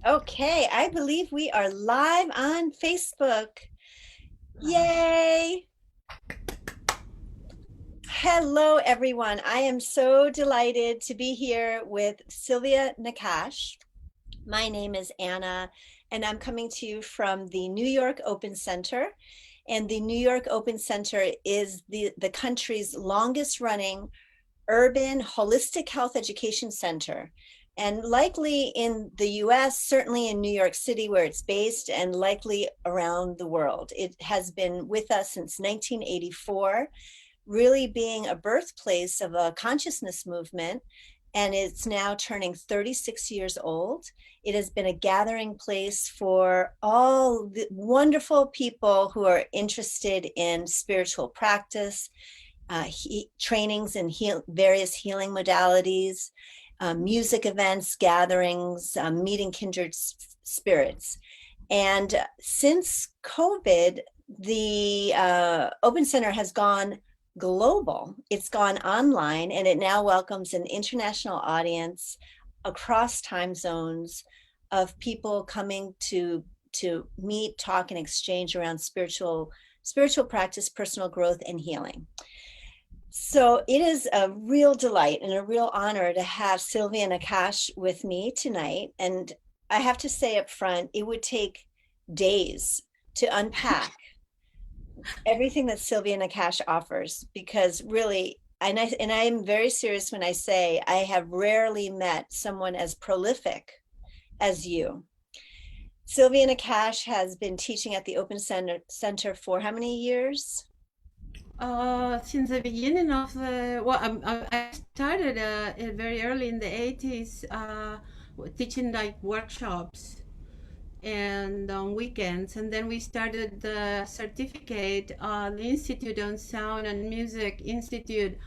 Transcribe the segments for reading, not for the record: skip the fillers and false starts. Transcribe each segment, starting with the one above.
Okay, I believe we are live on Facebook. Wow. Yay! Hello, everyone. I am so delighted to be here with Silvia Nakkach. My name is Anna, and I'm coming to you from the New York Open Center. And the New York Open Center is the country's longest running urban holistic health education center. And likely in the US, certainly in New York City where it's based, and likely around the world. It has been with us since 1984, really being a birthplace of a consciousness movement. And it's now turning 36 years old. It has been a gathering place for all the wonderful people who are interested in spiritual practice, trainings in various healing modalities, music events, gatherings, meeting kindred spirits. And since COVID, the Open Center has gone global. It's gone online, and it now welcomes an international audience across time zones of people coming to meet, talk, and exchange around spiritual practice, personal growth, and healing. So it is a real delight and a real honor to have Silvia Nakkach with me tonight. And I have to say up front, it would take days to unpack everything that Silvia Nakkach offers, because really, and I am very serious when I say I have rarely met someone as prolific as you. Silvia Nakkach has been teaching at the Open Center for how many years? Since the beginning of I started very early in the 80s teaching like workshops and on weekends. And then we started the certificate, the Institute on Sound and Music Institute,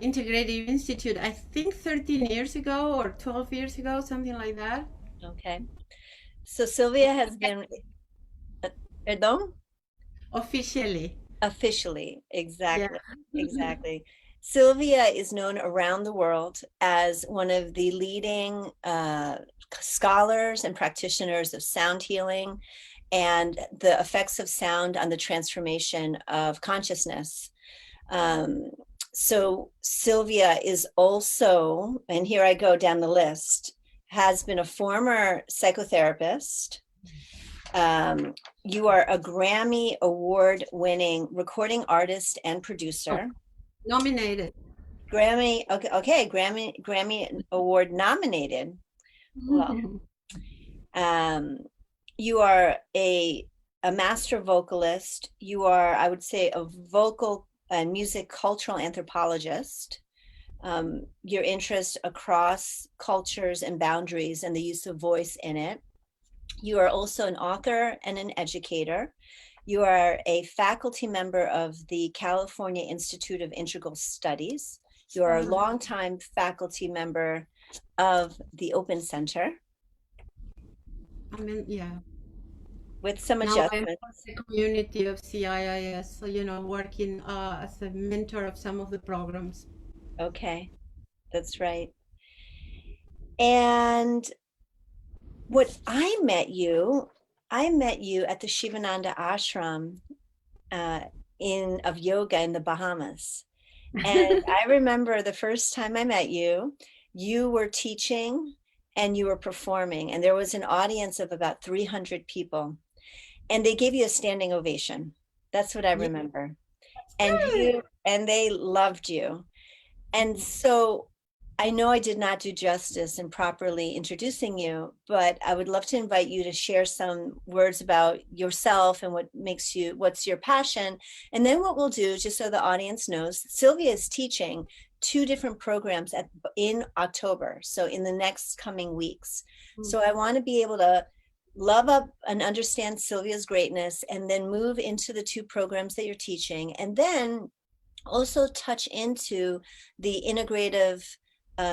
Integrative Institute, I think 13 years ago or 12 years ago, something like that. Okay. So Silvia has been, perdón? Officially. Officially, Yeah. exactly, exactly. Sylvia is known around the world as one of the leading scholars and practitioners of sound healing and the effects of sound on the transformation of consciousness. Um, so Sylvia is also, and here I go down the list, has been a former psychotherapist. You are a Grammy Award winning recording artist and Oh, producer. nominated. Grammy Award nominated. Well, um, you are a master vocalist. You are, I would say, a vocal and music cultural anthropologist. Your interest across cultures and boundaries and the use of voice in it. You are also an author and an educator. You are a faculty member of the California Institute of Integral Studies. You are a longtime faculty member of the Open Center I mean, yeah. with some Now I'm part of adjustments. the community of CIIS, so, working as a mentor of some of the programs. Okay, that's right. And what I met you at the Shivananda ashram uh, of yoga in the Bahamas. And I remember the first time I met you, you were teaching and you were performing, and there was an audience of about 300 people, and they gave you a standing ovation. That's what I Yeah, remember. that's And good. they loved you. And so I know I did not do justice in properly introducing you, but I would love to invite you to share some words about yourself and what's your passion. And then what we'll do, just so the audience knows, Sylvia is teaching two different programs in October. So in the next coming weeks. Mm. So I want to be able to love up and understand Sylvia's greatness and then move into the two programs that you're teaching. And then also touch into the integrative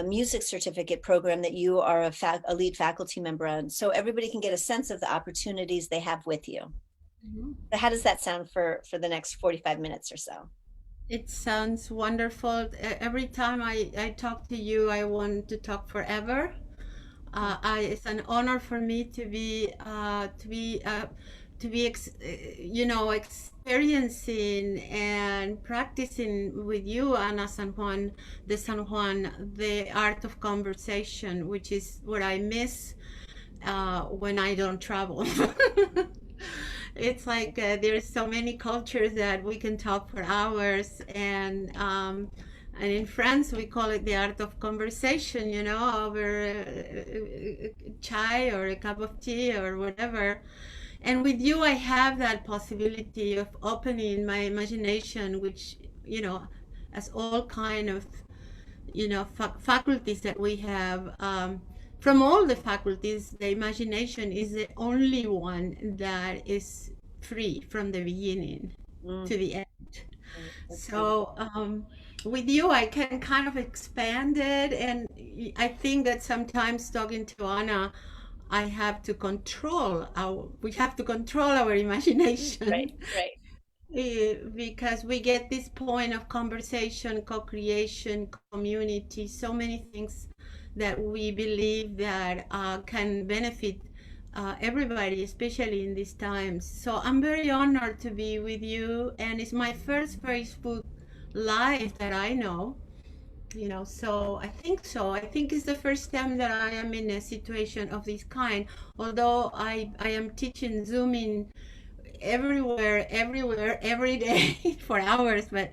music certificate program that you are a lead faculty member on, so everybody can get a sense of the opportunities they have with you. Mhm. But how does that sound for the next 45 minutes or so? It sounds wonderful. Every time I talk to you, I want to talk forever. It's an honor for me to be experiencing and practicing with you, Ana San Juan, the art of conversation, which is what I miss when I don't travel. It's like there's so many cultures that we can talk for hours, and in France we call it the art of conversation, over chai or a cup of tea or whatever. And with you, I have that possibility of opening my imagination, which, as all kind of, faculties that we have. From all the faculties, the imagination is the only one that is free from the beginning to the end. That's So with you, I can kind of expand it, and I think that sometimes talking to Anna, we have to control our right, imagination. right. Because we get this point of conversation, co-creation, community, so many things that we believe that can benefit everybody, especially in these times. So I'm very honored to be with you, and it's my first Facebook Live that I know. So I think it's the first time that I am in a situation of this kind. Although I am teaching Zooming everywhere, every day for hours, but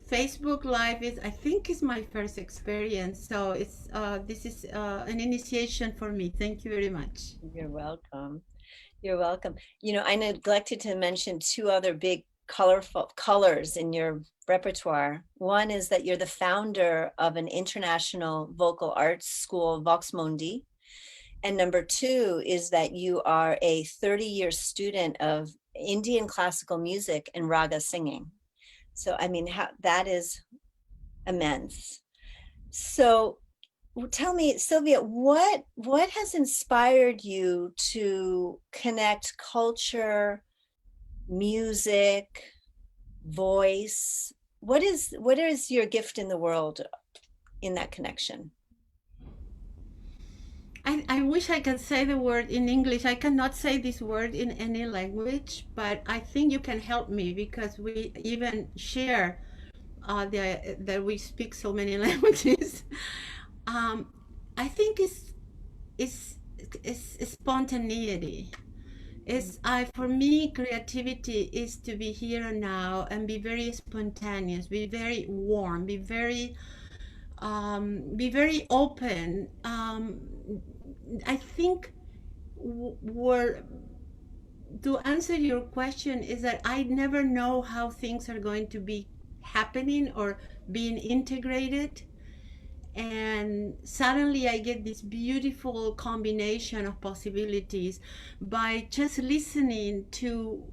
Facebook Live is, I think, is my first experience. So this is an initiation for me. Thank you very much. You're welcome. You're welcome. I neglected to mention two other big colorful colors in your repertoire. One is that you're the founder of an international vocal arts school, Vox Mundi. And number two is that you are a 30-year student of Indian classical music and raga singing. So, I mean, that is immense. So, tell me, Silvia, what has inspired you to connect culture, music, voice? What is your gift in the world in that connection? I wish I could say the word in English. I cannot say this word in any language, but I think you can help me because we even share that we speak so many languages. um, I think it's spontaneity. It's I For me, creativity is to be here and now and be very spontaneous, be very warm, be very open. I think where to answer your question is that I never know how things are going to be happening or being integrated, and suddenly I get this beautiful combination of possibilities by just listening to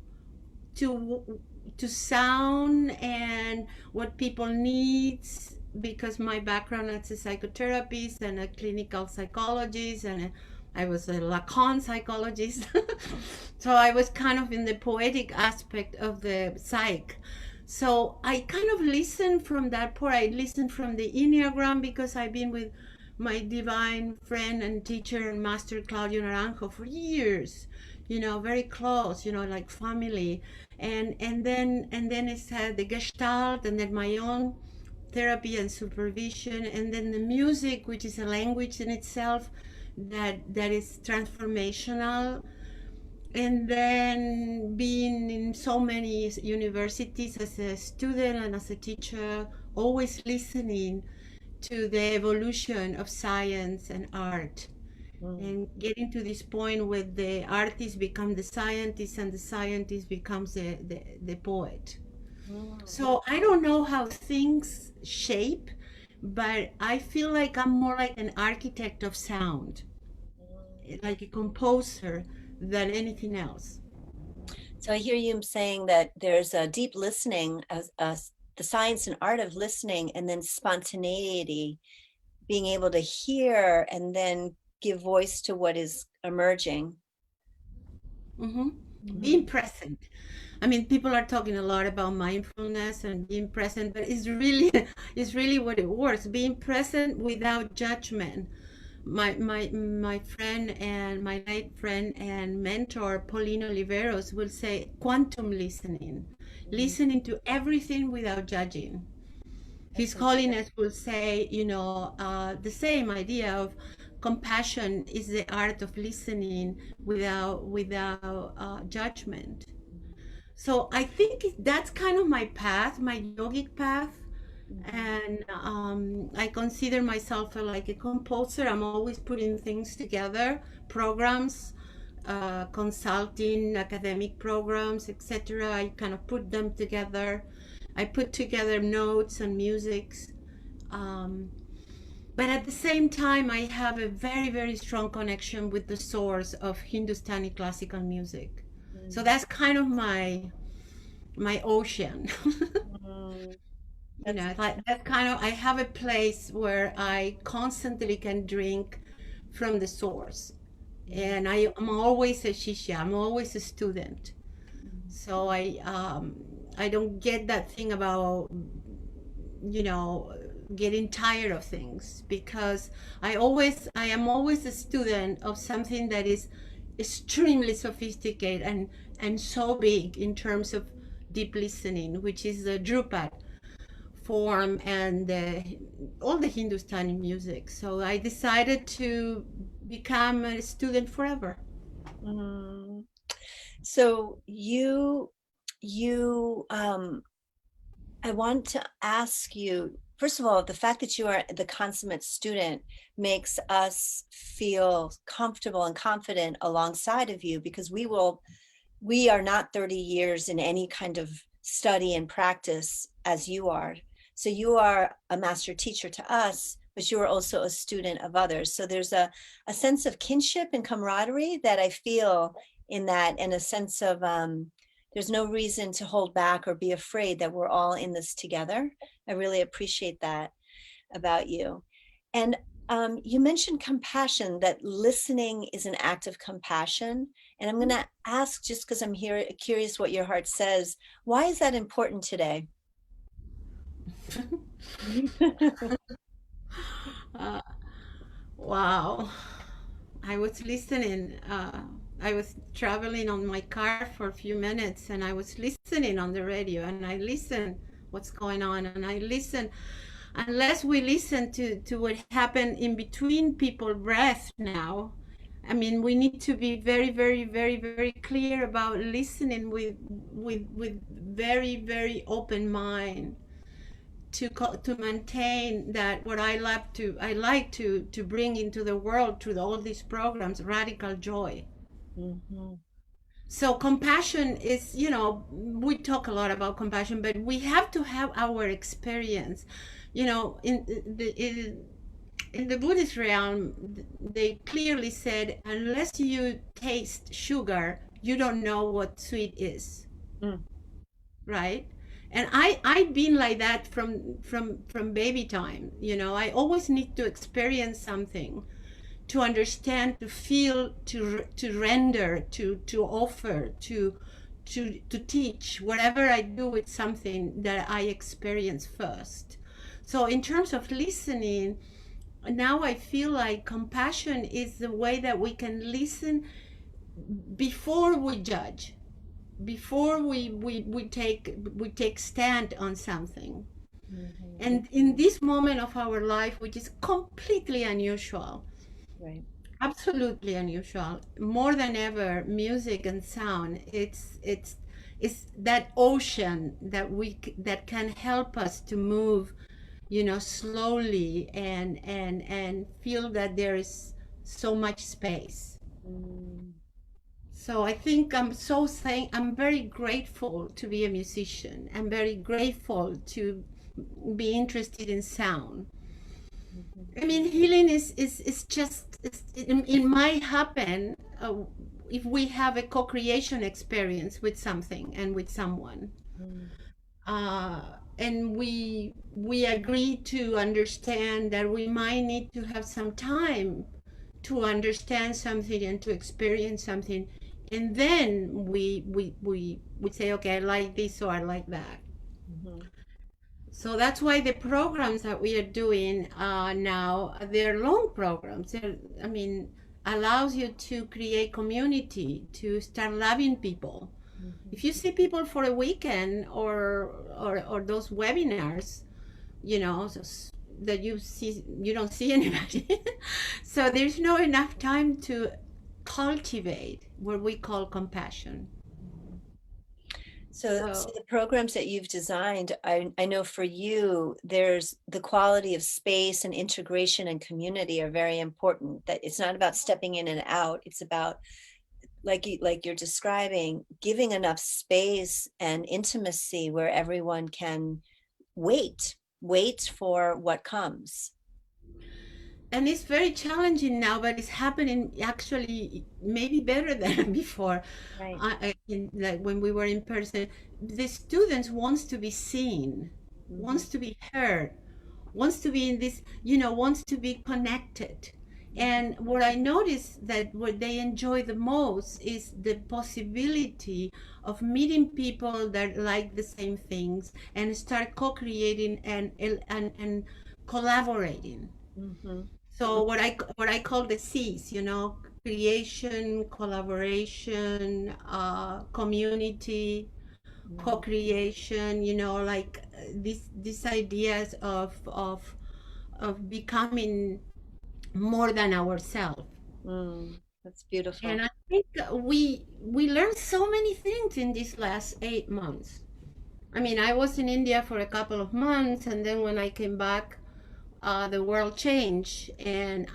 to sound and what people needs, because my background as a psychotherapist and a clinical psychologist, and I was a Lacan psychologist. So I was kind of in the poetic aspect of the psych. So I kind of listened from that part. I listened from the Enneagram because I've been with my divine friend and teacher and master Claudio Naranjo for years, very close, like family. And then it's the Gestalt, and then my own therapy and supervision, and then the music, which is a language in itself that is transformational. And then being in so many universities as a student and as a teacher, always listening to the evolution of science and art, and getting to this point where the artist becomes the scientist and the scientist becomes the poet. So I don't know how things shape, but I feel like I'm more like an architect of sound, like a composer than anything else. So I hear you saying that there's a deep listening, as the science and art of listening, and then spontaneity, being able to hear and then give voice to what is emerging. hmm Being present. I mean, people are talking a lot about mindfulness and being present, but it's really, it's really what it works. Being present without judgment, My friend and my late friend and mentor Pauline Oliveros will say quantum listening, Mm, listening to everything without judging. His that's interesting. Holiness will say, the same idea of compassion is the art of listening without judgment. So I think that's kind of my path, my yogic path. Mhm. And I consider myself like a composer. I'm always putting things together, programs, consulting, academic programs, etc. I kind of put them together. I put together notes and musics. Um, but at the same time, I have a very, very strong connection with the source of Hindustani classical music. So Mm, that's kind of my ocean. mm, You that's know, like that kind of, I have a place where I constantly can drink from the source. mm, And I'm always a shishya, I'm always a student. mm, So I don't get that thing about, you know, getting tired of things, because I am always a student of something that is extremely sophisticated and so big in terms of deep listening, which is the Drupad form and all the Hindustani music. So I decided to become a student forever. mm. So you I want to ask you, first of all, the fact that you are the consummate student makes us feel comfortable and confident alongside of you, because we are not 30 years in any kind of study and practice as you are. So you are a master teacher to us, but you are also a student of others. So there's a sense of kinship and camaraderie that I feel in that, and a sense of there's no reason to hold back or be afraid that we're all in this together. I really appreciate that about you. And you mentioned compassion, that listening is an act of compassion. And I'm going to ask, just because I'm here curious what your heart says, why is that important today? uh, wow. I was listening. I was traveling on my car for a few minutes, and I was listening on the radio, and I listened what's going on, and I listen. Unless we listen to what happened in between people breath now, I mean, we need to be very, very, very, very clear about listening with very, very open mind to maintain that what I like to bring into the world through all these programs, radical joy. Mhm. So compassion is, we talk a lot about compassion, but we have to have our experience. In the Buddhist realm, they clearly said, unless you taste sugar, you don't know what sweet is, Mm, right? And I've been like that from baby time. I always need to experience something to understand, to feel, to render, to offer, to teach. Whatever I do with something that I experience first. So in terms of listening, now I feel like compassion is the way that we can listen before we judge, before we take stand on something. mhm. And in this moment of our life, which is completely unusual, Right. absolutely unusual, more than ever, music and sound, it's that ocean that can help us to move, slowly, and feel that there is so much space. Mm, So I think I'm very grateful to be a musician. I'm very grateful to be interested in sound. mhm. I mean, healing is just it might happen if we have a co-creation experience with something and with someone, Mm, and we agree to understand that we might need to have some time to understand something and to experience something, and then we say, okay, I like this or I like that. mhm. So that's why the programs that we are doing now, they're long programs. I mean, allows you to create community, to start loving people. Mhm. If you see people for a weekend or those webinars, you know, that you don't see anybody. So there's not enough time to cultivate what we call compassion. So So the programs that you've designed, I know for you, there's the quality of space and integration and community are very important. That it's not about stepping in and out. It's about, like you're describing, giving enough space and intimacy where everyone can wait for what comes. and it's very challenging now, but it's happening actually maybe better than before. Right. Like when we were in person, the students wants to be seen, Mhm, wants to be heard, wants to be in this, wants to be connected. mhm, And what I noticed that what they enjoy the most is the possibility of meeting people that like the same things and start co-creating and collaborating. mhm, So what I call the C's, creation, collaboration, community, mhm, co-creation, like these ideas of becoming more than ourselves. That's beautiful. And I think we learned so many things in these last 8 months. I mean, I was in India for a couple of months, and then when I came back, the world changed, and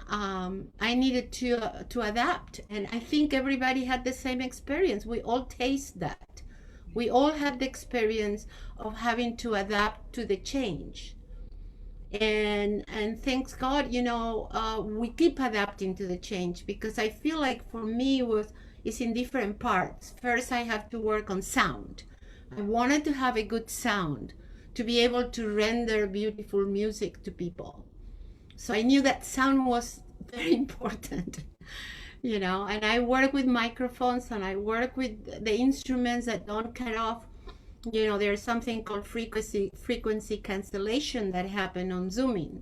I needed to adapt. And I think everybody had the same experience. We all taste that. We all had the experience of having to adapt to the change. And thanks God, we keep adapting to the change, because I feel like for me it's in different parts. First, I have to work on sound. I wanted to have a good sound to be able to render beautiful music to people. So I knew that sound was very important, and I work with microphones, and I work with the instruments that don't cut off. There's something called frequency cancellation that happen on zooming.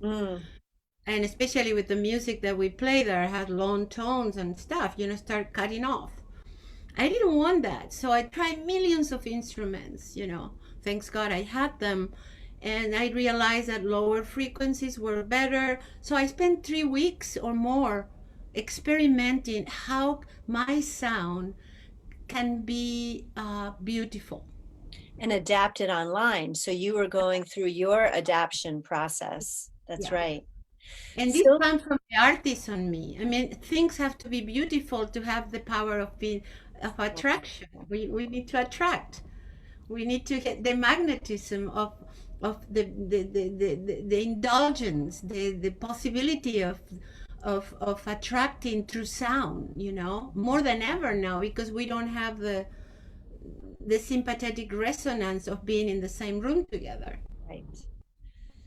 Mm, And especially with the music that we play that had long tones and stuff, start cutting off. I didn't want that. So I tried millions of instruments, Thanks God I had them. And I realized that lower frequencies were better. So I spent 3 weeks or more experimenting how my sound can be beautiful. and adapt it online. So you were going through your adaptation process. That's Yeah. right. And this So, comes from the artist on me. I mean, things have to be beautiful to have the power of attraction. We need to attract. We need to get the magnetism of the indulgence, the possibility of attracting through sound, more than ever now, because we don't have the sympathetic resonance of being in the same room together. right.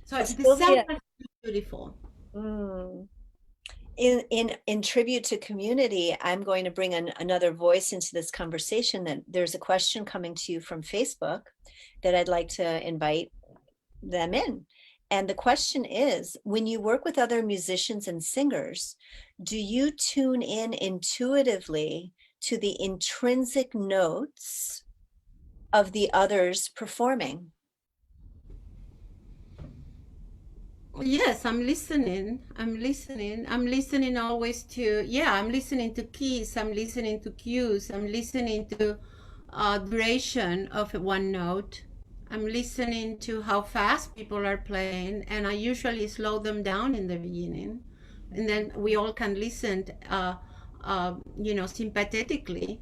So Well, the sound Sylvia, has to be beautiful. mm, in tribute to community, I'm going to bring another voice into this conversation. That there's a question coming to you from Facebook that I'd like to invite them in. And the question is, when you work with other musicians and singers, do you tune in intuitively to the intrinsic notes of the others performing? Yes, I'm listening. I'm listening. I'm listening always to, yeah, I'm listening to keys. I'm listening to cues. I'm listening to duration of one note. I'm listening to how fast people are playing, and I usually slow them down in the beginning. And then we all can listen, sympathetically.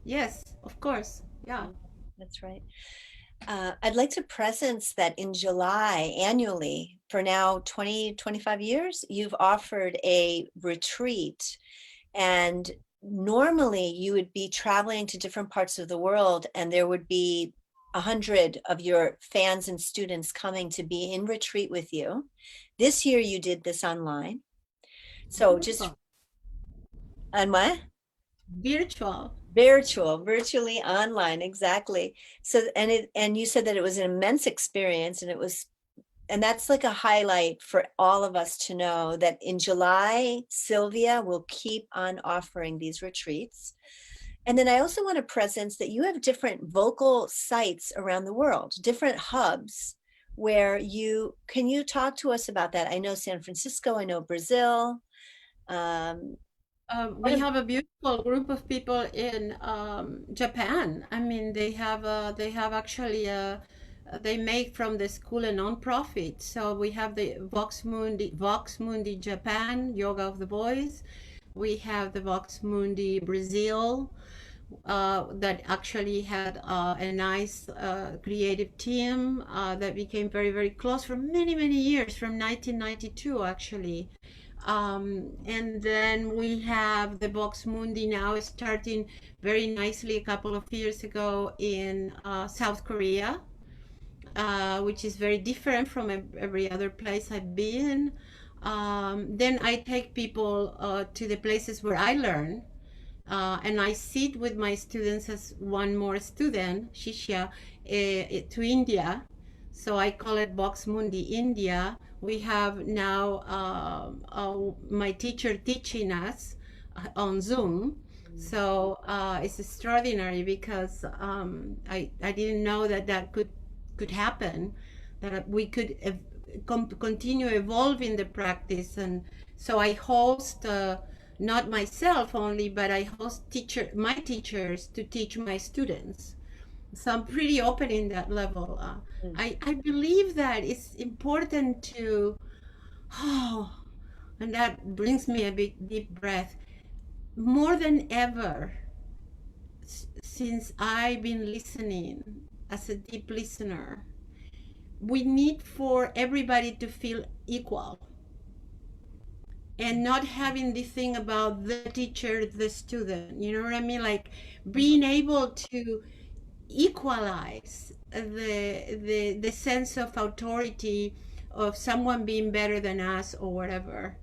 Yes, of course. Yeah. That's right. I'd like to presence that in July annually for now 20-25 years, you've offered a retreat. And normally you would be traveling to different parts of the world, and there would be 100 of your fans and students coming to be in retreat with you. This year you did this online. So just Virtual. on what? Virtual. virtually online, exactly. So, and you said that it was an immense experience, and that's like a highlight for all of us to know that in July, Silvia will keep on offering these retreats. And then I also want to presence that you have different vocal sites around the world, different hubs where can you talk to us about that? I know San Francisco, I know Brazil. Um, We have a beautiful group of people in Japan. I mean, they have actually they make from the school a non-profit. So we have the Vox Mundi Japan, Yoga of the Voice. We have the Vox Mundi Brazil, that actually had a nice creative team that became very, very close for many, many years, from 1992 actually. And then we have the Vox Mundi now starting very nicely a couple of years ago in South Korea, which is very different from every other place I've been. Then I take people to the places where I learn, and I sit with my students as one more student, Shishya, to India. So I call it Vox Mundi India. We have now my teacher teaching us on Zoom. So it's extraordinary because I didn't know that could happen, that we could continue evolving the practice. And so I host not myself only, but I host my teachers to teach my students. So I'm pretty open in that level. mm, I believe that it's important to, oh, and that brings me a big deep breath. More than ever, since I've been listening as a deep listener, we need for everybody to feel equal and not having this thing about the teacher, the student. You know what I mean? Like being able to equalize the sense of authority of someone being better than us or whatever.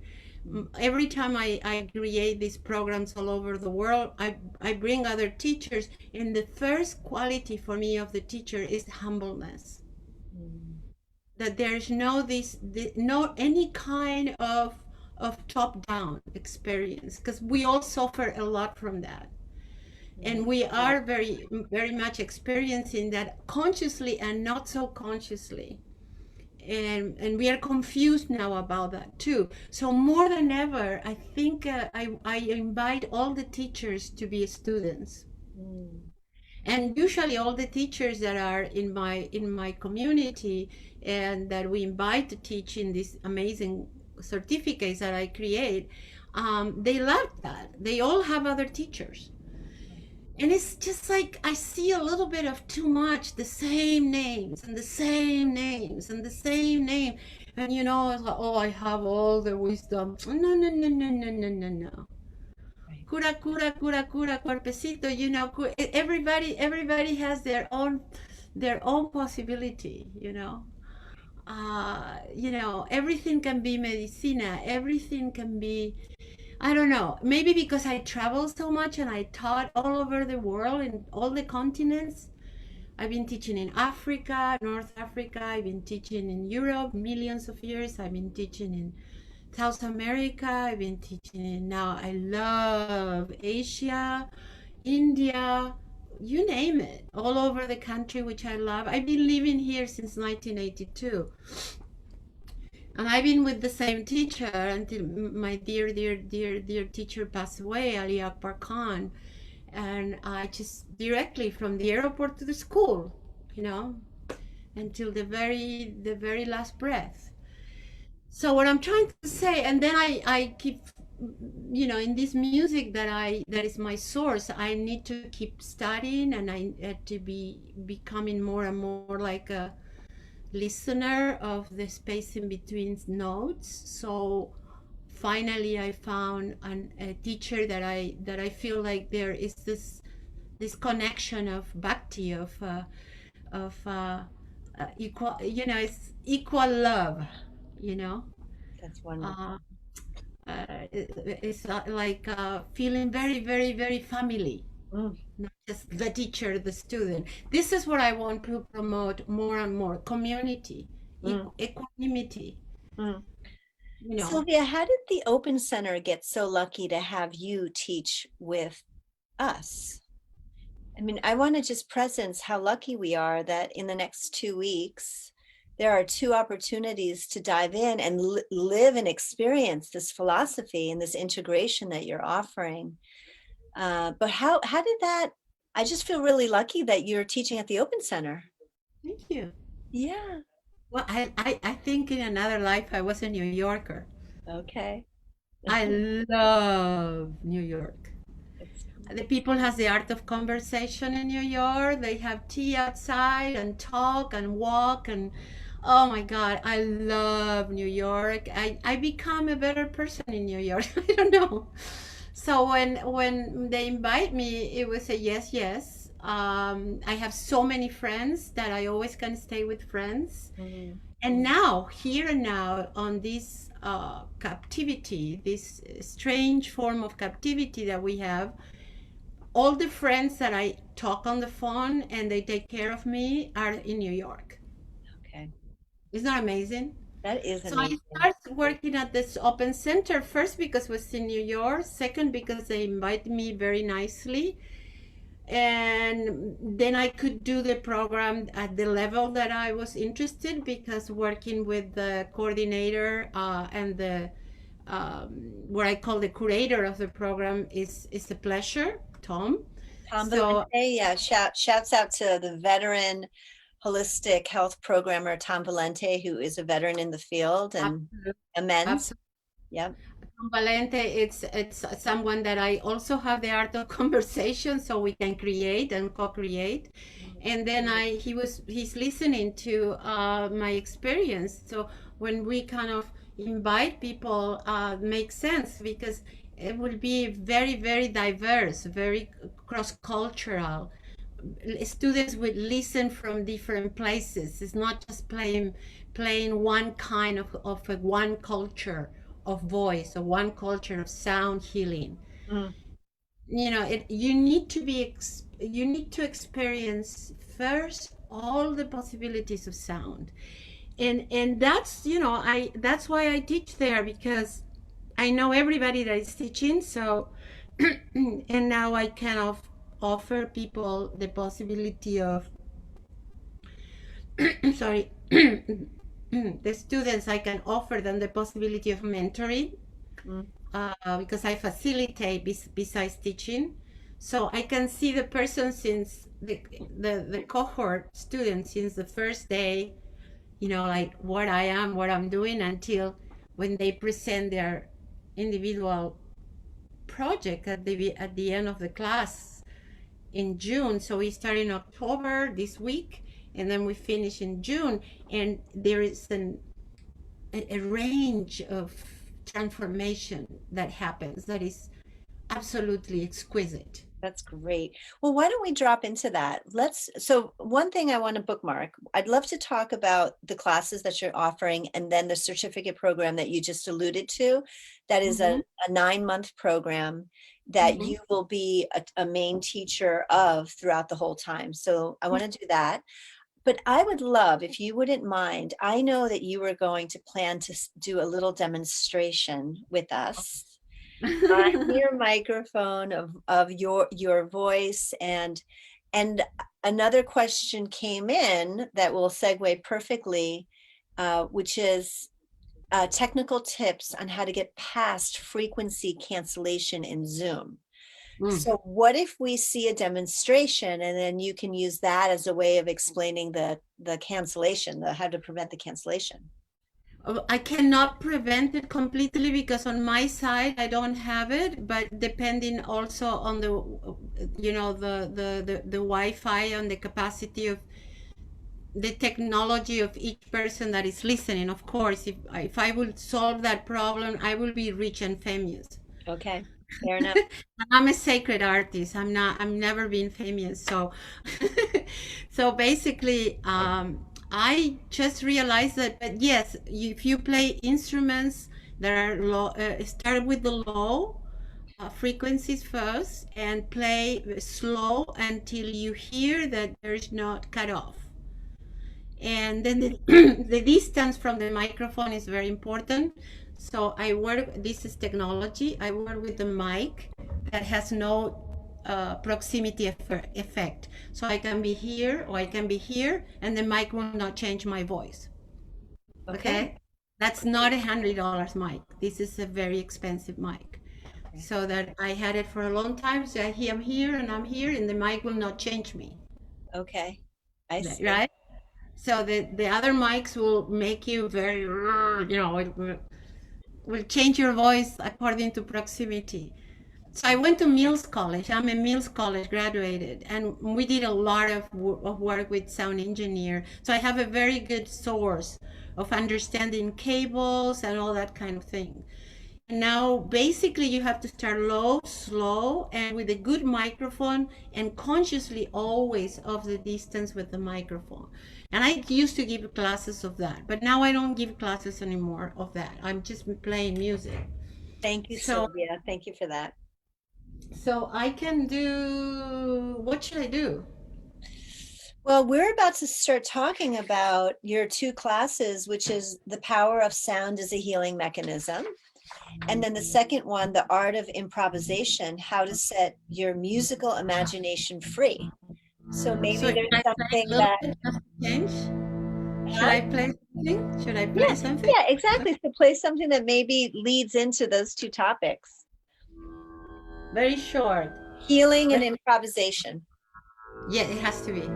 Every time I create these programs all over the world, I bring other teachers, and the first quality for me of the teacher is humbleness. mm, That there's no any kind of top down experience, because we all suffer a lot from that, and we yeah, are very very much experiencing that consciously and not so consciously, and we are confused now about that too. So more than ever, I think I invite all the teachers to be students, mm, and usually all the teachers that are in my community and that we invite to teach in these amazing certificates that I create, they love that. They all have other teachers, and it's just like I see a little bit of too much the same names and the same names and the same name. And it's like, oh, I have all the wisdom. No, no, no, no, no, no, no, no. right. Cura, cura, cura, cura, cuerpecito. Everybody has their own possibility. Everything can be medicina. Everything can be, I don't know, maybe because I travel so much and I taught all over the world in all the continents. I've been teaching in Africa, North Africa. I've been teaching in Europe millions of years. I've been teaching in South America. I've been teaching in, now I love Asia, India, you name it, all over the country, which I love. I've been living here since 1982. And I've been with the same teacher until my dear, dear, dear, dear teacher passed away, Ali Akbar Khan. And I just directly from the airport to the school, you know, until the very last breath. So what I'm trying to say, and then I keep, in this music that is my source, I need to keep studying, and I had to be becoming more and more like a listener of the space in between notes. So finally I found a teacher that I feel like there is this connection of bhakti, of equal, it's equal love, you know That's uh, wonderful. it's like feeling very, very, very family. Mm, not just the teacher, the student. This is what I want to promote more and more: community, mm, equanimity, mm. you know. Sylvia, how did the Open Center get so lucky to have you teach with us? I mean, I want to just presence how lucky we are that in the next 2 weeks, there are two opportunities to dive in and live and experience this philosophy and this integration that you're offering. But how did that? I just feel really lucky that you're teaching at the Open Center. Thank you. Yeah. Well, I think in another life I was a New Yorker. Okay. I love New York. That's The people has the art of conversation in New York. They have tea outside and talk and walk and oh my God, I love New York. I become a better person in New York. I don't know. So when they invite me, it was a yes, yes. I have so many friends that I always can stay with friends. mm, And now, here and now, on this captivity, this strange form of captivity that we have, all the friends that I talk on the phone and they take care of me are in New York. okay. Isn't that amazing? That is So I amazing. started working at this open center first because it was in New York, second because they invited me very nicely, and then I could do the program at the level that I was interested because working with the coordinator and the what I call the curator of the program is a pleasure, Tom. Tom So Valente, yeah, shouts out to the veteran holistic health programmer Tom Valente, who is a veteran in the field and amends. absolutely. Yep. Valente, it's someone that I also have the art of conversation, so we can create and co-create. And then he's listening to my experience. So when we kind of invite people, makes sense because it will be very, very diverse, very cross-cultural. Students would listen from different places. It's not just playing one kind of one culture of voice or one culture of sound healing. Mm, You need to you need to experience first all the possibilities of sound, and that's I that's why I teach there, because I know everybody that is teaching. So and now I kind of offer people the possibility of sorry the students, I can offer them the possibility of mentoring, mm, because I facilitate besides teaching. So I can see the person since the cohort student since the first day, like what I am, what I'm doing, until when they present their individual project at the end of the class in June. So we start in October this week, and then we finish in June. And there is a range of transformation that happens that is absolutely exquisite. that's great. Well, why don't we drop into that? So one thing I want to bookmark, I'd love to talk about the classes that you're offering and then the certificate program that you just alluded to. That is Mm-hmm. a 9-month program that Mm-hmm. you will be a main teacher of throughout the whole time. So I want to do that. But I would love, if you wouldn't mind, I know that you were going to plan to do a little demonstration with us on your microphone of your voice. And another question came in that will segue perfectly, which is technical tips on how to get past frequency cancellation in Zoom. Mm. So what if we see a demonstration and then you can use that as a way of explaining the cancellation, the how to prevent the cancellation? I cannot prevent it completely because on my side I don't have it, but depending also on the Wi-Fi and the capacity of the technology of each person that is listening. Of course, if I would solve that problem, I will be rich and famous. Okay, fair enough. I'm a sacred artist. I'm never been famous. So, so basically, I just realized that, but yes, if you play instruments that are low, start with the low, frequencies first and play slow until you hear that there's not cut off. And then the distance from the microphone is very important. So this is technology. I work with the mic that has no proximity effect. So I can be here or I can be here and the mic will not change my voice. Okay? That's not $100 mic. This is a very expensive mic. So that I had it for a long time. So I'm here and I'm here and the mic will not change me. Okay. I see. Right? So the other mics will make you very, it will change your voice according to proximity. So I went to Mills College. I'm a Mills College graduated, and we did a lot of work with sound engineer. So I have a very good source of understanding cables and all that kind of thing. Now, basically, you have to start low, slow, and with a good microphone, and consciously always of the distance with the microphone. And I used to give classes of that, but now I don't give classes anymore of that. I'm just playing music. Thank you, So, Silvia. Thank you for that. so I can do, what should I do? Well, we're about to start talking about your two classes, which is The Power of Sound as a Healing Mechanism. And then the second one, The Art of Improvisation, How to Set Your Musical Imagination Free. So maybe So there's should I play something a little that, bit just to change? Should huh? I play something? Should I play Yeah, something? yeah, exactly. So play something that maybe leads into those two topics, Very short. healing and improvisation. Yeah, it has to be.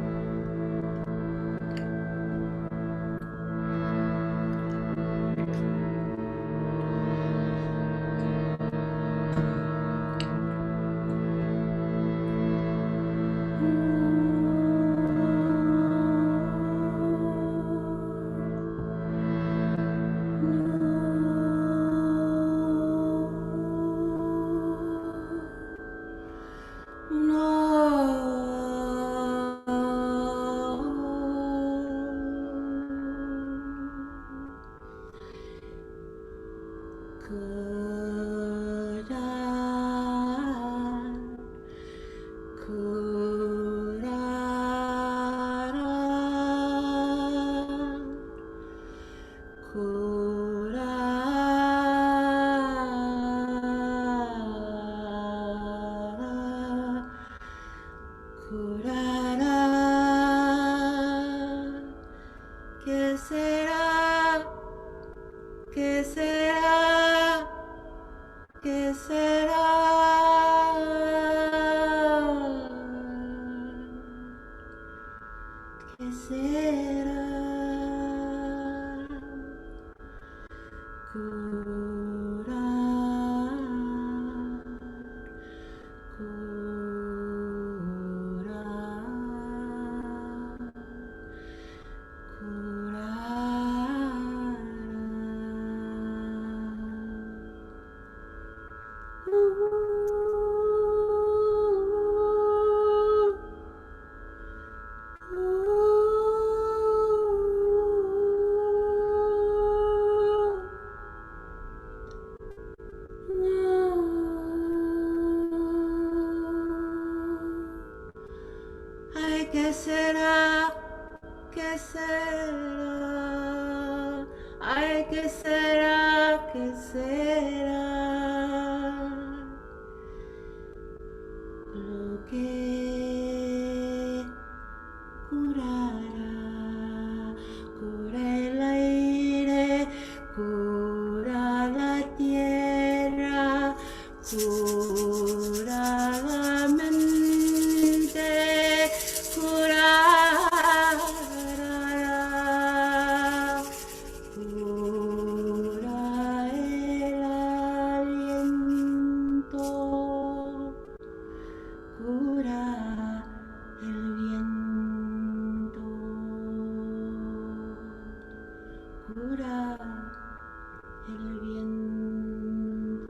Could ¿Qué será? ¿Qué será? ¿Qué será? ¿Qué será? Curar, curar, Ay, ¿qué será? ¿Qué será? Ay, ¿qué será? ¿Qué será? Lo que curará, cura el aire, cura la tierra, cura la mente, curará, cura el aliento. Cura el viento, cura el viento.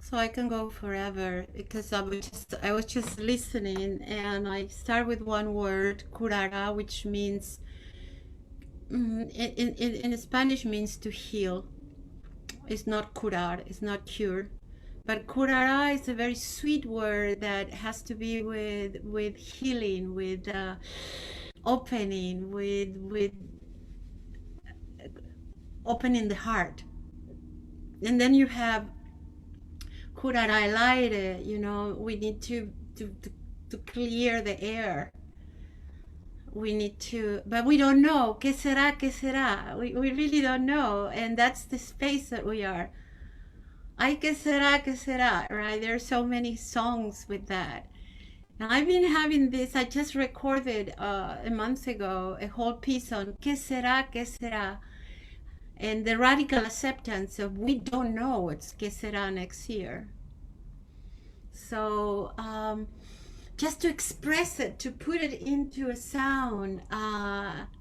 So I can go forever because I was just listening, and I start with one word, curara, which means in Spanish means to heal. It's not curar, it's not cure. But curara is a very sweet word that has to be with healing, with opening, with opening the heart. And then you have curara el aire, we need to clear the air. We need to, but we don't know. ¿Qué será? ¿Qué será? We really don't know. And that's the space that we are. Ay, que será, right? There are so many songs with that. And I've been having this, I just recorded a month ago a whole piece on que será, and the radical acceptance of we don't know what's que será next year. So just to express it, to put it into a sound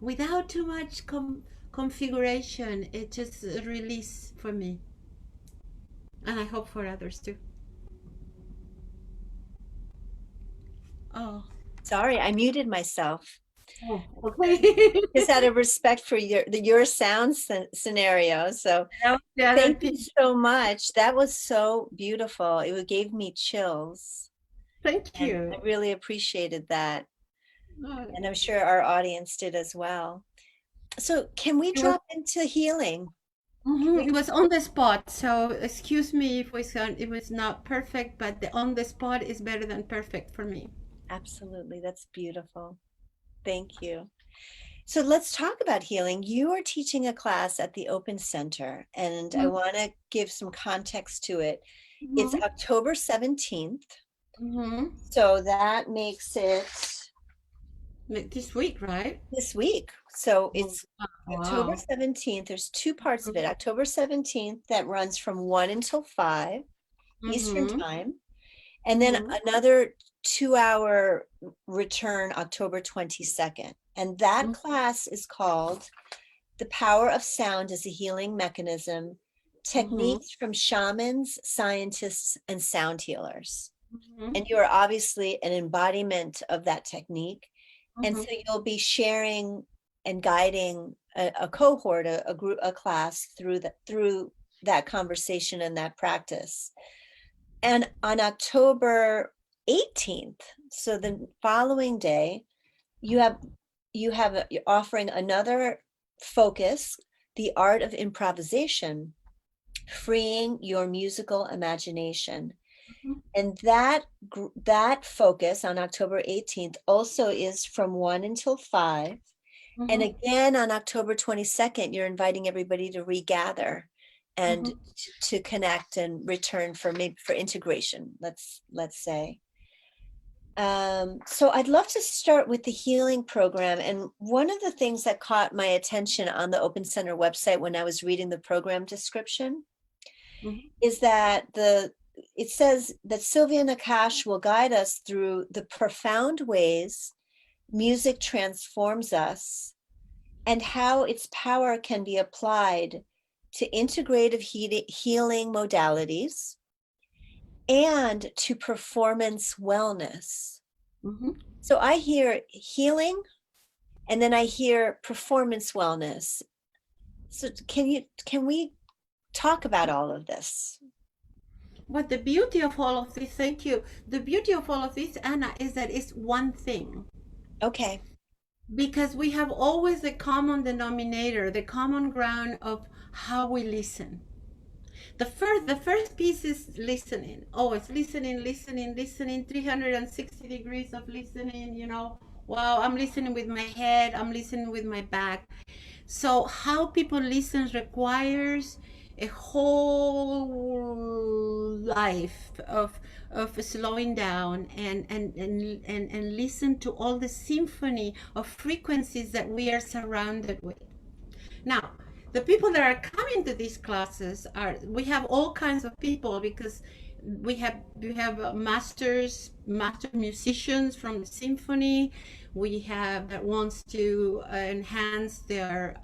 without too much configuration, it just a release for me. And I hope for others too. Oh, Sorry, I muted myself. oh, okay. Just out of respect for your sound scenario. So thank you so much. That was so beautiful. It gave me chills. Thank And you. I really appreciated that. Oh, And I'm sure our audience did as well. So can we drop into healing? it was on the spot, so excuse me if it was not perfect, but the on the spot is better than perfect for me. Absolutely. That's beautiful. Thank you. So let's talk about healing. You are teaching a class at the Open Center, and I want to give some context to it. It's October 17th. So that makes it This week, right? this week. So it's Wow. October 17th. There's two parts of it. October 17th that runs from 1 until 5 Eastern time. And then another 2-hour return October 22nd. And that class is called The Power of Sound as a Healing Mechanism, Techniques from Shamans, Scientists, and Sound Healers. And you are obviously an embodiment of that technique. And so you'll be sharing and guiding a cohort, a group, a class through that conversation and that practice. And on October 18th, so the following day, you're offering another focus, the art of improvisation, freeing your musical imagination. And that focus on October 18th also is from 1 until 5. And again, on October 22nd, you're inviting everybody to regather and to connect and return for integration, let's say. So I'd love to start with the healing program. And one of the things that caught my attention on the Open Center website when I was reading the program description is that it says that Silvia Nakkach will guide us through the profound ways music transforms us and how its power can be applied to integrative healing modalities and to performance wellness. So I hear healing and then I hear performance wellness. So can we talk about all of this? But the beauty of all of this, thank you. The beauty of all of this, Anna, is that it's one thing. Okay. Because we have always the common denominator, the common ground of how we listen. The first piece is listening. Always listening, 360 degrees of listening, Wow, I'm listening with my head, I'm listening with my back. So how people listen requires a whole life of slowing down and listen to all the symphony of frequencies that we are surrounded with. Now, the people that are coming to these classes we have all kinds of people, because we have master musicians from the symphony. We have that wants to enhance their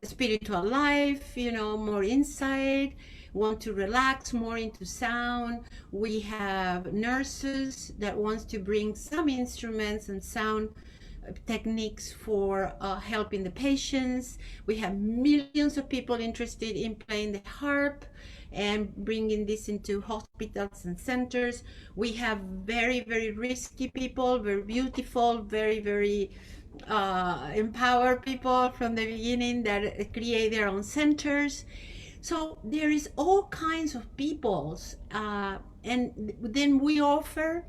spiritual life, more insight. want to relax more into sound. We have nurses that wants to bring some instruments and sound techniques for helping the patients. We have millions of people interested in playing the harp and bringing this into hospitals and centers. We have very, very risky people, very beautiful, very, very empowered people from the beginning that create their own centers. So there is all kinds of peoples, and then we offer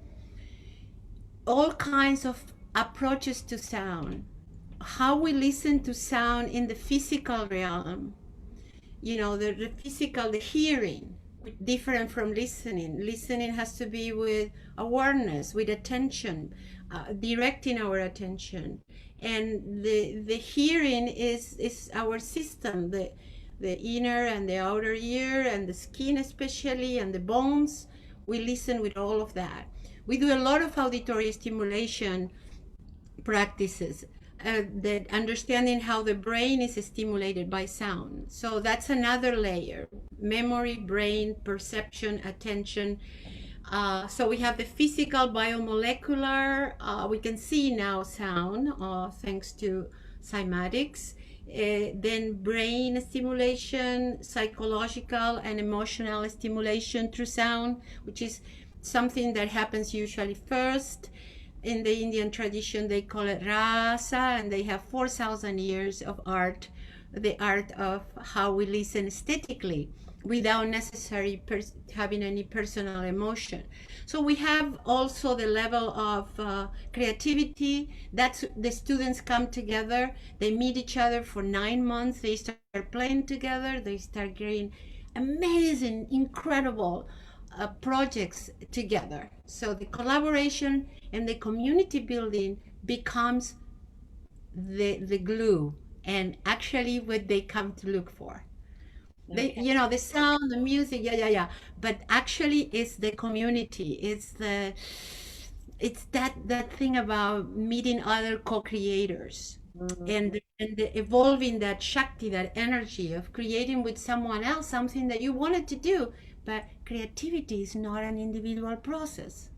all kinds of approaches to sound, how we listen to sound in the physical realm, the physical, the hearing, different from listening. Listening has to be with awareness, with attention, directing our attention. And the hearing is our system, the inner and the outer ear and the skin especially, and the bones. We listen with all of that. We do a lot of auditory stimulation practices, that understanding how the brain is stimulated by sound. So that's another layer: memory, brain, perception, attention. So we have the physical, biomolecular. We can see now sound thanks to cymatics. Then brain stimulation, psychological and emotional stimulation through sound, which is something that happens usually first. In the Indian tradition, they call it rasa, and they have 4,000 years of art, the art of how we listen aesthetically without necessarily having any personal emotion. So we have also the level of creativity. That's the students come together, they meet each other for 9 months, they start playing together, they start getting amazing, incredible projects together. So the collaboration and the community building becomes the glue, and actually what they come to look for. Okay. The sound, the music, yeah. But actually, it's the community. It's that thing about meeting other co-creators, and evolving that shakti, that energy of creating with someone else something that you wanted to do. But creativity is not an individual process.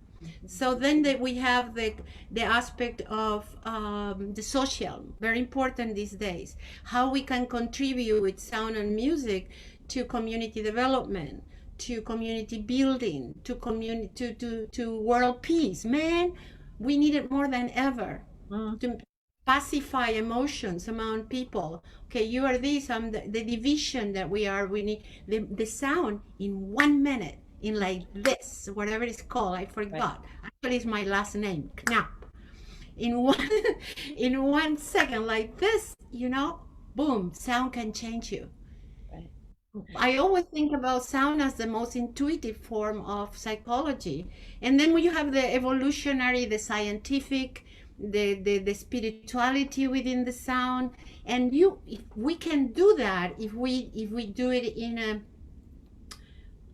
So then we have the aspect of the social, very important these days. How we can contribute with sound and music to community development, to community building, to world peace. Man, we need it more than ever to pacify emotions among people. Okay, you are this, I'm the division that we are. We need the sound in 1 minute, in like this, whatever it's called, I forgot. Right. Actually, it's my last name, Knapp. In in 1 second, like this, boom, sound can change you. Right. I always think about sound as the most intuitive form of psychology. And then you have the evolutionary, the scientific, the spirituality within the sound. And if we can do that, if we do it in a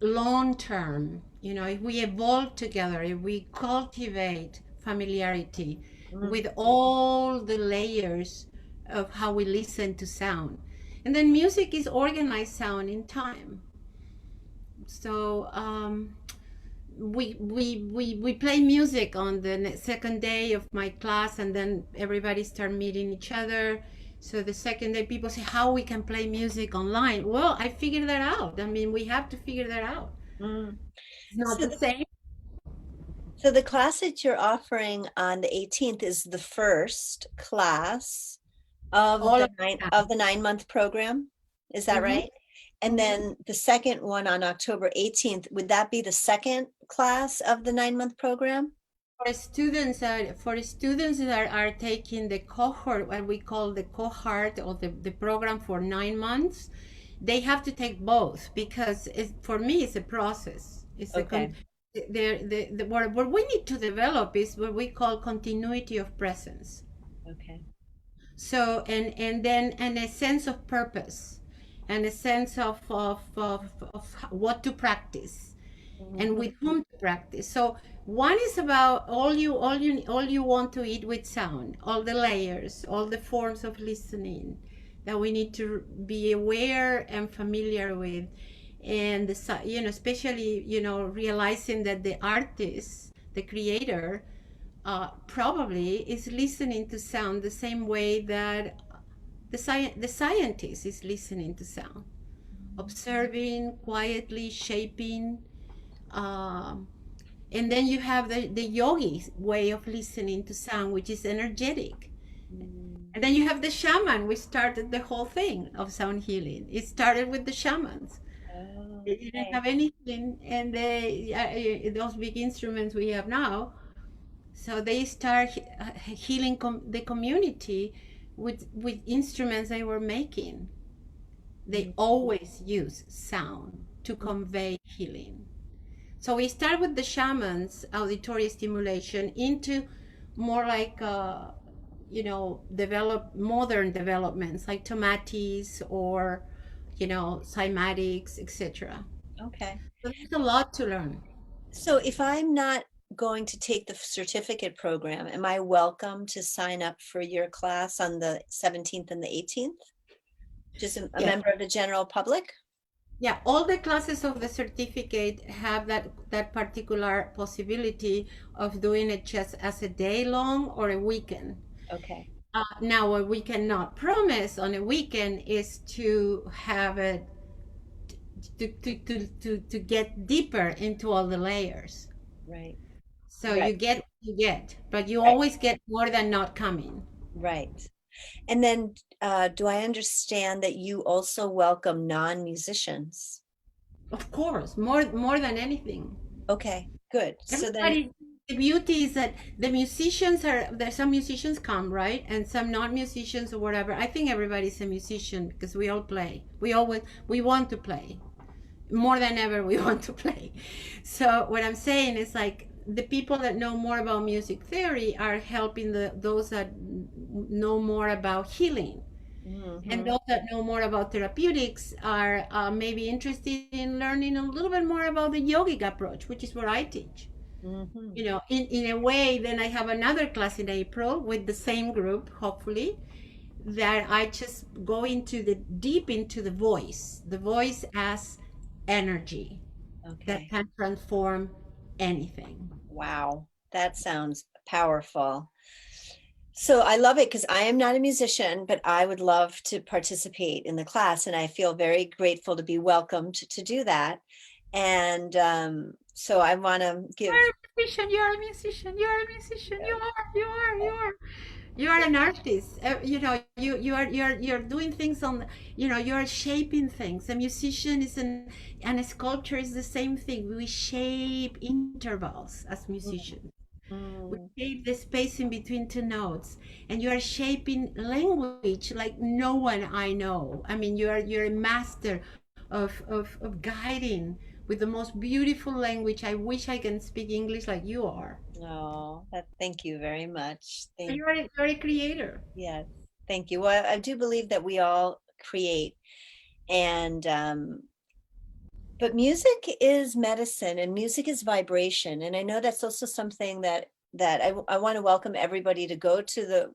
long term, if we evolve together, if we cultivate familiarity with all the layers of how we listen to sound. And then music is organized sound in time. So we play music on the second day of my class, and then everybody start meeting each other. So the second day, people say, how we can play music online? Well, I figured that out. I mean, we have to figure that out. It's not the same. So the class that you're offering on the 18th is the first class of the 9-month program. Is that right? And then the second one on October 18th, would that be the second class of the 9-month program? For students that are taking the cohort, what we call the cohort, or the program for 9 months, they have to take both, because for me it's a process. It's okay. What we need to develop is what we call continuity of presence. Okay. So and then a sense of purpose, and a sense of what to practice, and with whom to practice. So one is about all you want to eat with sound, all the layers, all the forms of listening that we need to be aware and familiar with. and especially realizing that the artist, the creator, probably is listening to sound the same way that the scientist is listening to sound, observing quietly, shaping. um, and then you have the yogi way of listening to sound, which is energetic. Mm. And then you have the shaman. We started the whole thing of sound healing. It started with the shamans. Oh, They didn't okay. have anything, and those big instruments we have now. So they start healing the community with instruments they were making. They Mm. always use sound to convey healing. So we start with the shamans, auditory stimulation, into more like develop modern developments like tomatis or cymatics, etc. Okay. So there's a lot to learn. So if I'm not going to take the certificate program, am I welcome to sign up for your class on the 17th and the 18th? Just a Yeah, member of the general public? yeah. All the classes of the certificate have that particular possibility of doing it just as a day long or a weekend. Okay. Now, what we cannot promise on a weekend is to have it to get deeper into all the layers. Right. So Right. you get what you get, but you Right. always get more than not coming. Right. And then do I understand that you also welcome non-musicians? Of course, more than anything. Okay, good. So then, Everybody, the beauty is that the musicians there's some musicians come, right? And some non-musicians or whatever. I think everybody's a musician because we all play. We want to play. More than ever we want to play. So what I'm saying is like the people that know more about music theory are helping those that know more about healing, and mhm, those that know more about therapeutics are maybe interested in learning a little bit more about the yogic approach, which is what I teach. mhm. In a way, then I have another class in April with the same group, hopefully, that I just go into the deep into the voice as energy that Okay. can transform anything. Wow. That sounds powerful. So I love it because I am not a musician, but I would love to participate in the class, and I feel very grateful to be welcomed to do that. And so I want to give, You're a musician, you're a musician, you're a musician, you are an artist. You're doing things you're shaping things. A musician is and a sculptor is the same thing. We shape intervals as musicians. We mm, shape the space in between two notes, and you are shaping language like no one I know. I mean, you're a master of guiding with the most beautiful language. I wish I can speak English like you are. oh, thank you very much. You're a creator. Yes, thank you. Well, I do believe that we all create, and but music is medicine and music is vibration. And I know that's also something that I want to welcome everybody to go to the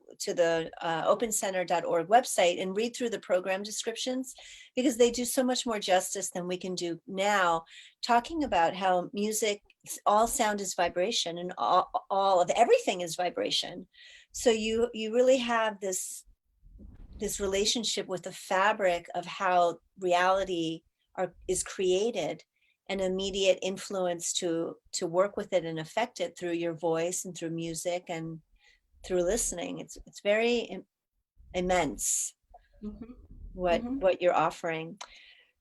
opencenter.org website and read through the program descriptions, because they do so much more justice than we can do now, talking about how music, all sound is vibration, and all of everything is vibration. So you really have this relationship with the fabric of how reality is created, an immediate influence to work with it and affect it through your voice and through music and through listening. It's very immense Hmm. Hmm. what you're offering.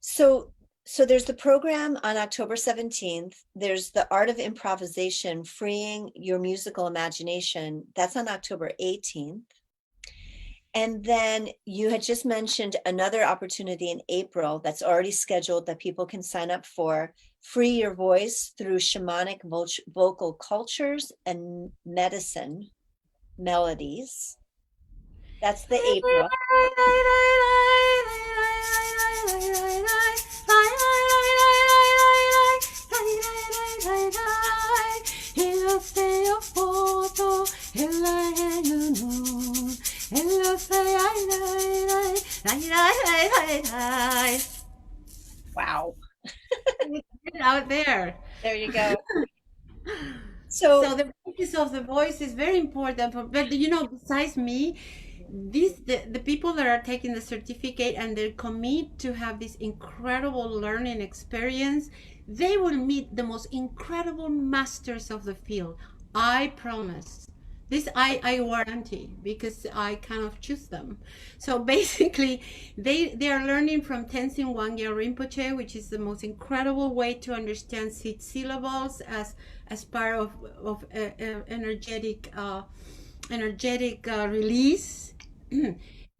So so there's the program on October 17th. There's the art of improvisation, freeing your musical imagination. That's on October 18th. And then you had just mentioned another opportunity in April that's already scheduled that people can sign up for. Free your voice through shamanic vocal cultures and medicine melodies. That's the April. Wow. Get out there. There you go. So So, the practice of the voice is very important for, but you know, besides me, the people that are taking the certificate and they commit to have this incredible learning experience, they will meet the most incredible masters of the field. I promise. This I guarantee because I kind of choose them. So basically, they are learning from Tenzin Wangyal Rinpoche, which is the most incredible way to understand six syllables as part of energetic release.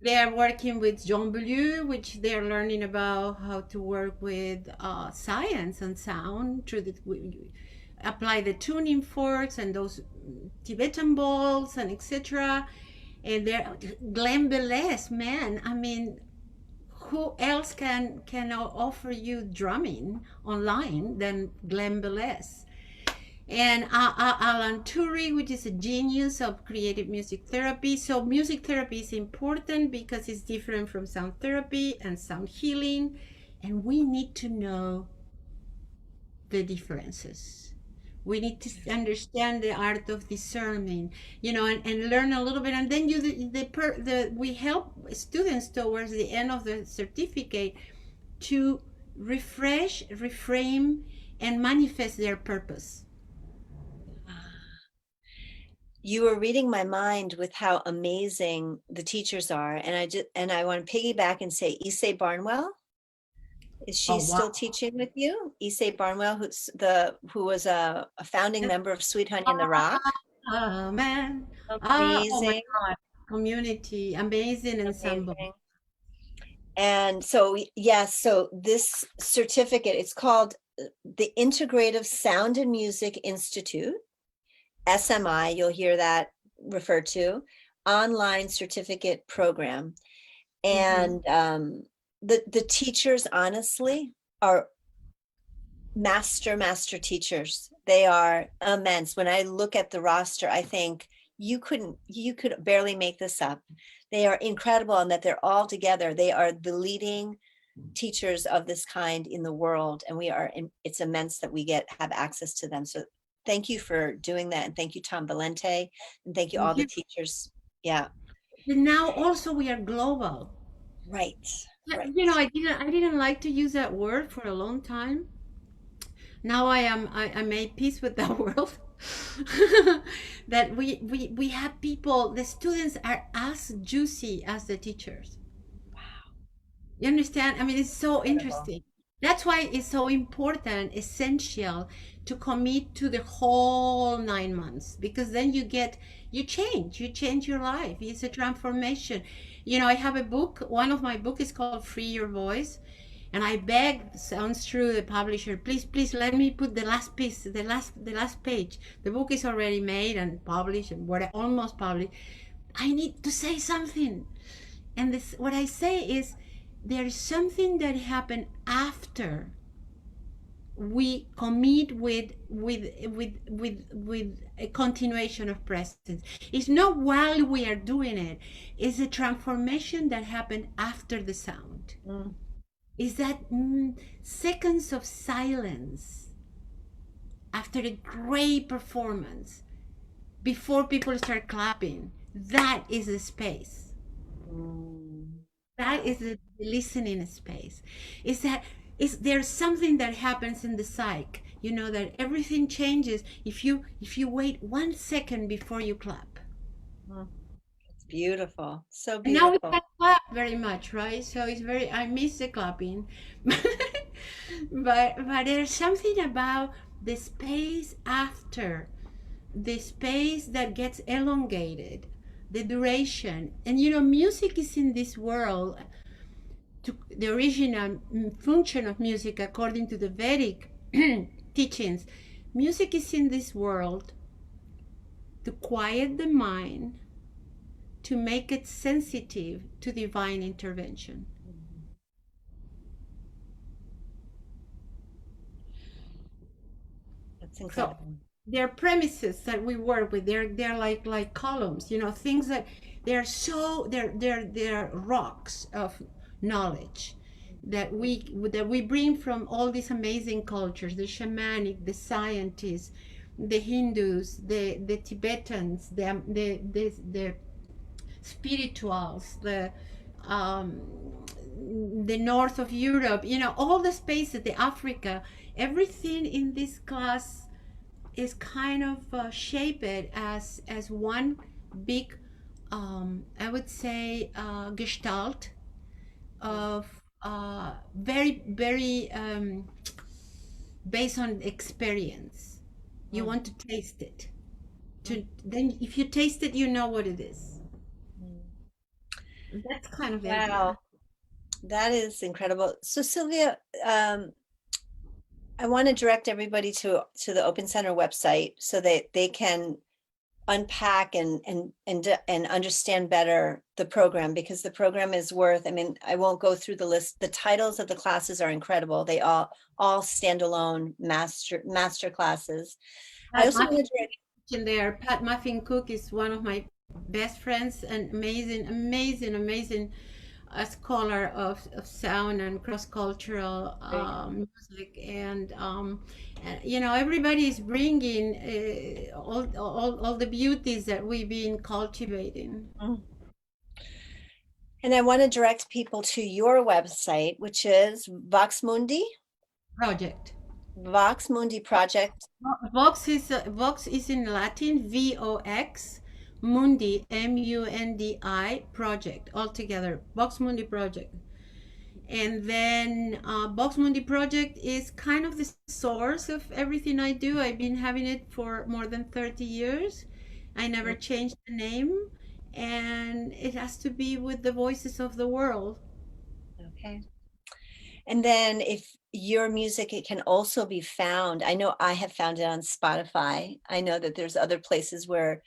They are working with Jean Beaulieu, which they are learning about how to work with science and sound through the apply the tuning forks and those Tibetan balls and etc. And they're Glenn Velez, man. I mean, who else can offer you drumming online than Glenn Velez? And Alan Turing, which is a genius of creative music therapy. So music therapy is important because it's different from sound therapy and sound healing, and we need to know the differences. We need to understand the art of discerning, you know, and learn a little bit. And then we help students towards the end of the certificate to refresh, reframe, and manifest their purpose. you were reading my mind with how amazing the teachers are, and I want to piggyback and say Issei Barnwell. Is she Oh, still wow. teaching with you? Issei Barnwell, who was a founding member of Sweet Honey in the Rock. Ah, man. Oh my Amazing, God. Community, amazing ensemble. amazing. And so, yes, so this certificate, it's called the Integrative Sound and Music Institute, SMI, you'll hear that referred to, online certificate program. Mhm. And the teachers, honestly, are master teachers. They are immense. When I look at the roster, I think you could barely make this up. They are incredible in that they're all together. They are the leading teachers of this kind in the world, and it's immense that we have access to them. So thank you for doing that, and thank you, Tom Valente, and thank you all Thank the you. teachers. Yeah, And now also we are global. right, Yeah, right. you know, I didn't like to use that word for a long time. Now I made peace with that world. That we have people, the students are as juicy as the teachers. You understand? I mean, it's so Incredible. interesting. That's why it's so important, essential to commit to the whole 9 months, because then you change your life. It's a transformation. You know, I have a book. One of my book is called Free Your Voice, and I begged Sounds True, the publisher, please let me put the last piece, the last page. The book is already made and published and what almost published. I need to say something. And this, what I say is, there is something that happened after we commit with a continuation of presence. It's not while we are doing it. It's a transformation that happened after the sound. Mm. Is that seconds of silence after a great performance before people start clapping. That is a space. Mm. That is the listening space. Is that is there's something that happens in the psyche, you know, that everything changes if you wait 1 second before you clap. Mm. It's beautiful, so And now we beautiful. can't clap very much, right? So it's very, I miss the clapping. But there's something about the space after, the space that gets elongated, the duration. And you know, music is in this world, to the original function of music according to the Vedic teachings. Music is in this world to quiet the mind, to make it sensitive to divine intervention. That's So incredible. they're premises that we work with. They're like columns, you know, things that they're rocks of knowledge that we bring from all these amazing cultures, the shamanic, the scientists, the Hindus, the Tibetans, the spirituals, um, the north of Europe, all the spaces, the Africa, everything in this class is kind of shaped as one big, I would say, gestalt of very, very based on experience. You want to taste it. Then, if you taste it, you know what it is. That's kind of the idea. Wow, that is incredible. So Sylvia, I want to direct everybody to the Open Center website so that they can unpack and understand better the program, because the program is worth, I mean, I won't go through the list. The titles of the classes are incredible. They all standalone master classes. I Pat also Muffin want to direct, in there. Pat Muffin Cook is one of my best friends and amazing, amazing, amazing scholar of sound and cross-cultural music, and everybody is bringing all the beauties that we've been cultivating. and I want to direct people to your website, which is Vox Mundi, Project. Vox Mundi Project. Vox is in Latin, Vox, Mundi, Mundi, project, altogether, Vox Mundi Project. And then Vox Mundi Project is kind of the source of everything I do. I've been having it for more than 30 years. I never changed the name, and it has to be with the voices of the world. Okay. And then if your music, it can also be found. I know I have found it on Spotify. I know that there's other places where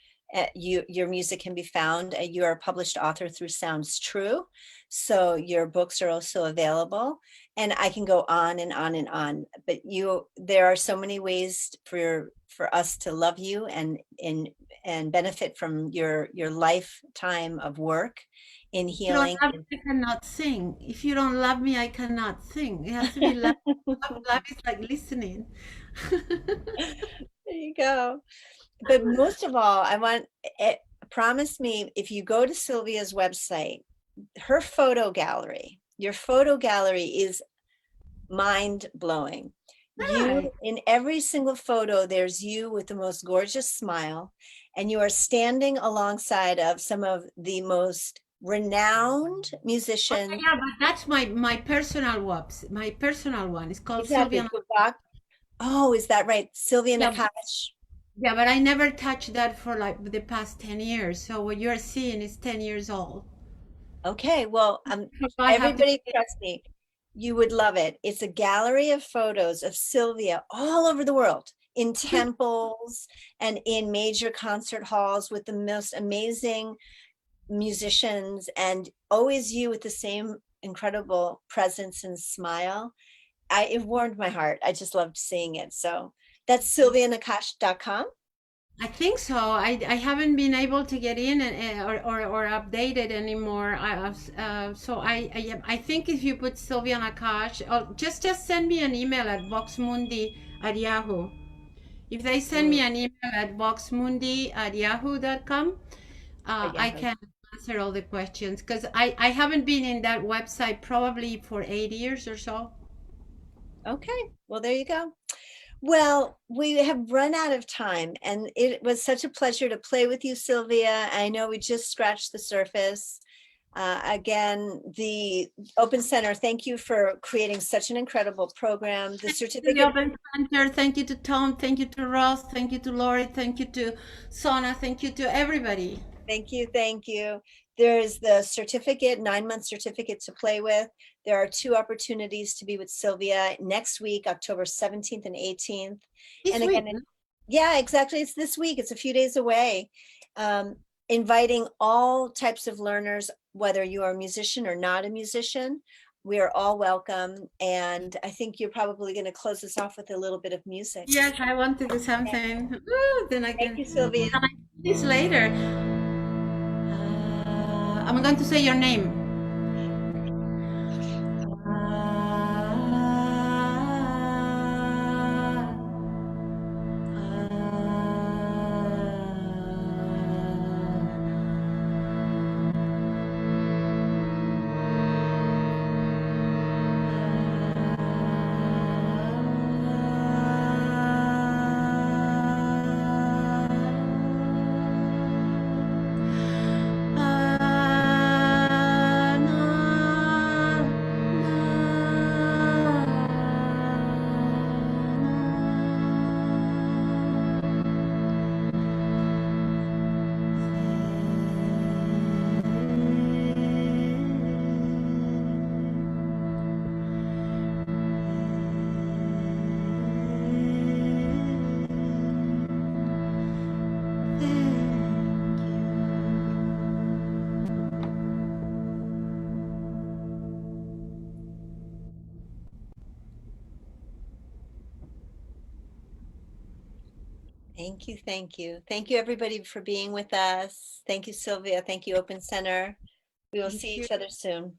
your music can be found. You are a published author through Sounds True. So your books are also available. And I can go on and on and on. But there are so many ways for us to love you and benefit from your lifetime of work in If you don't healing. love me, I cannot sing. If you don't love me, I cannot sing. It has to be love. Love is like listening. There you go. But most of all, promise me, if you go to Sylvia's website, her photo gallery, your photo gallery is mind blowing. Right. In every single photo, there's you with the most gorgeous smile, and you are standing alongside of some of the most renowned musicians. Yeah, but that's my personal my personal one. It's called Exactly. Silvia. Oh, is that right? Sylvia Yeah, Nakkach. yeah, but I never touched that for like the past 10 years. So what you're seeing is 10 years old. Okay, well, So I have to. everybody trust me, you would love it. It's a gallery of photos of Sylvia all over the world, in temples and in major concert halls with the most amazing musicians, and always you with the same incredible presence and smile. It warmed my heart. I just loved seeing it. So that's sylvianakkach.com. I think so. I haven't been able to get in or update it anymore. I think if you put Silvia Nakkach, just send me an email at voxmundi@yahoo. If they send me an email at voxmundi@yahoo.com, I can answer all the questions, because I haven't been in that website probably for 8 years or so. Okay, well, there you go. Well, we have run out of time, and it was such a pleasure to play with you, Sylvia. I know we just scratched the surface. Again, the Open Center, thank you for creating such an incredible program. The The certificate. Open Center, thank you to Tom, thank you to Ross, thank you to Lori, thank you to Sona, thank you to everybody. Thank you, thank you. There's the certificate, 9-month certificate to play with. There are 2 opportunities to be with Sylvia next week, October 17th and 18th. This And week, again, yeah, exactly. It's this week. It's a few days away. Inviting all types of learners, whether you are a musician or not a musician. We are all welcome. And I think you're probably going to close us off with a little bit of music. yes, I want to do something. Then I can. Thank you, Sylvia. This later. I'm going to say your name. Thank you. Thank you. Thank you, everybody, for being with us. Thank you, Sylvia. Thank you, Open Center. We will see Thank you. each other soon.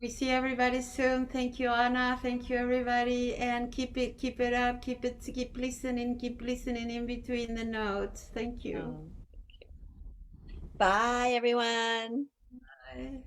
We see everybody soon. Thank you, Anna. Thank you, everybody, and keep it up. Keep listening in between the notes. Thank you. Bye, everyone. Bye.